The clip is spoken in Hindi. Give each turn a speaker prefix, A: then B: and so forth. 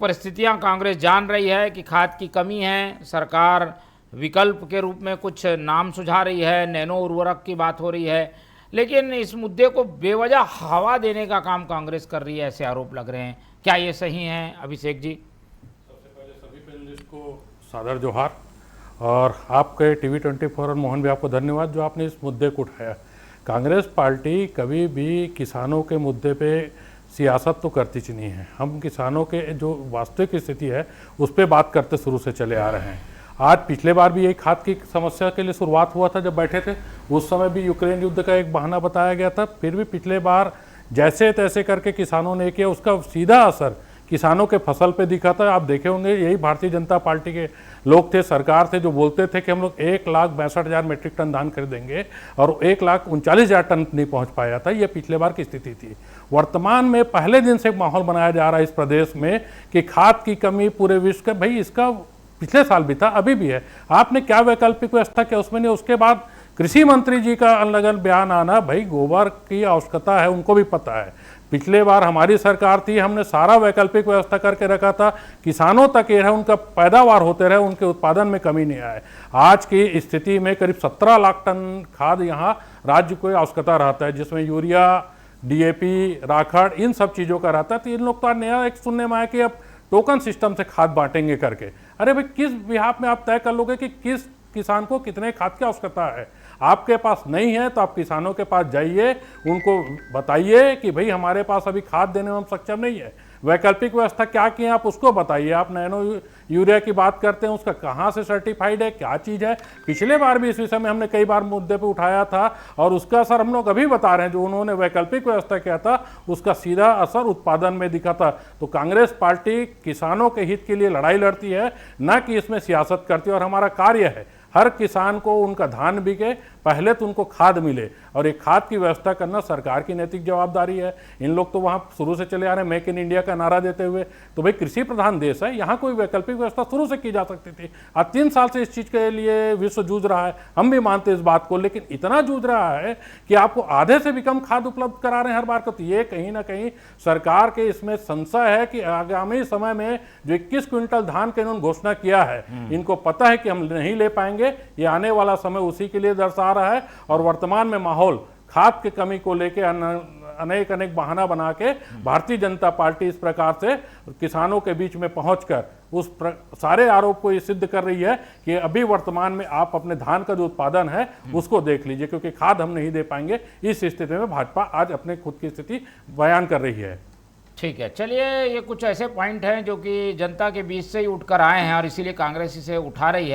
A: परिस्थितियां कांग्रेस जान रही है कि खाद की कमी है। सरकार विकल्प के रूप में कुछ नाम सुझा रही है, नैनो उर्वरक की बात हो रही है, लेकिन इस मुद्दे को बेवजह हवा देने का काम कांग्रेस कर रही है, ऐसे आरोप लग रहे हैं। क्या ये सही है अभिषेक जी?
B: सबसे पहले सभी पैनलिस्ट को सादर जोहार और आपके टीवी 24 और मोहन भी आपको धन्यवाद जो आपने इस मुद्दे को उठाया। कांग्रेस पार्टी कभी भी किसानों के मुद्दे पे सियासत तो करती ही नहीं है। हम किसानों के जो वास्तविक स्थिति है उस पर बात करते शुरू से चले आ रहे हैं। आज पिछले बार भी यही खाद की समस्या के लिए शुरुआत हुआ था जब बैठे थे, उस समय भी यूक्रेन युद्ध का एक बहाना बताया गया था। फिर भी पिछले बार जैसे तैसे करके किसानों ने किया, उसका सीधा असर किसानों के फसल पे दिखा था। आप देखे होंगे यही भारतीय जनता पार्टी के लोग थे, सरकार थे, जो बोलते थे कि हम लोग 1,62,000 मीट्रिक टन धान खरीदेंगे और 1,39,000 टन नहीं पहुंच पाया था। ये पिछले बार की स्थिति थी। वर्तमान में पहले दिन से एक माहौल बनाया जा रहा है इस प्रदेश में कि खाद की कमी पूरे विश्व का, भाई इसका पिछले साल भी था, अभी भी है। आपने क्या वैकल्पिक व्यवस्था किया उसमें नहीं। उसके बाद कृषि मंत्री जी का अलग बयान आना, भाई गोबर की आवश्यकता है, उनको भी पता है। पिछले बार हमारी सरकार थी, हमने सारा वैकल्पिक व्यवस्था करके रखा था, किसानों तक ये रहे, उनका पैदावार होते रहे, उनके उत्पादन में कमी नहीं आए। आज की स्थिति में करीब 17 लाख टन खाद यहाँ राज्य को आवश्यकता रहता है, जिसमें यूरिया, डीएपी, राखड़, इन सब चीज़ों का रहता है। तो इन लोग तो नया एक सुनने में आया कि अब टोकन सिस्टम से खाद बांटेंगे करके। अरे भाई, किस बिहाफ में आप तय कर लोगे कि किस किसान को कितने खाद की आवश्यकता है? आपके पास नहीं है तो आप किसानों के पास जाइए, उनको बताइए कि भाई हमारे पास अभी खाद देने में हम सक्षम नहीं है। वैकल्पिक व्यवस्था क्या की है आप उसको बताइए। आप नैनो यूरिया की बात करते हैं, उसका कहाँ से सर्टिफाइड है, क्या चीज़ है? पिछले बार भी इस विषय में हमने कई बार मुद्दे पे उठाया था और उसका असर हम लोग अभी बता रहे हैं। जो उन्होंने वैकल्पिक व्यवस्था किया था उसका सीधा असर उत्पादन में दिखा था। तो कांग्रेस पार्टी किसानों के हित के लिए लड़ाई लड़ती है, न कि इसमें सियासत करती है। और हमारा कार्य है हर किसान को उनका धान बिके, पहले तो उनको खाद मिले, और एक खाद की व्यवस्था करना सरकार की नैतिक जवाबदारी है। इन लोग तो वहाँ शुरू से चले आ रहे हैं मेक इन इंडिया का नारा देते हुए। तो भाई कृषि प्रधान देश है, यहाँ कोई वैकल्पिक व्यवस्था शुरू से की जा सकती थी। आज 3 साल से इस चीज़ के लिए विश्व जूझ रहा है, हम भी मानते हैं इस बात को, लेकिन इतना जूझ रहा है कि आपको आधे से भी कम खाद उपलब्ध करा रहे हैं हर बार को। तो ये कहीं ना कहीं सरकार के इसमें संशय है कि आगामी समय में जो 21 क्विंटल धान के इन्होंने घोषणा किया है, इनको पता है कि हम नहीं ले पाएंगे। ये आने वाला समय उसी के लिए दर्शा रहा है। और वर्तमान में माहौल खाद की कमी को लेकर अनेक बहाना बना के भारतीय जनता पार्टी इस प्रकार से किसानों के बीच में पहुंचकर सारे आरोप को ये सिद्ध कर रही है कि अभी वर्तमान में आप अपने धान का जो उत्पादन है उसको देख लीजिए, क्योंकि खाद हम नहीं दे पाएंगे। इस स्थिति में भाजपा आज अपने खुद की स्थिति बयान कर रही है।
A: ठीक है, चलिए, ये कुछ ऐसे पॉइंट हैं जो कि जनता के बीच से ही उठकर आए हैं और इसीलिए कांग्रेस इसे उठा रही है।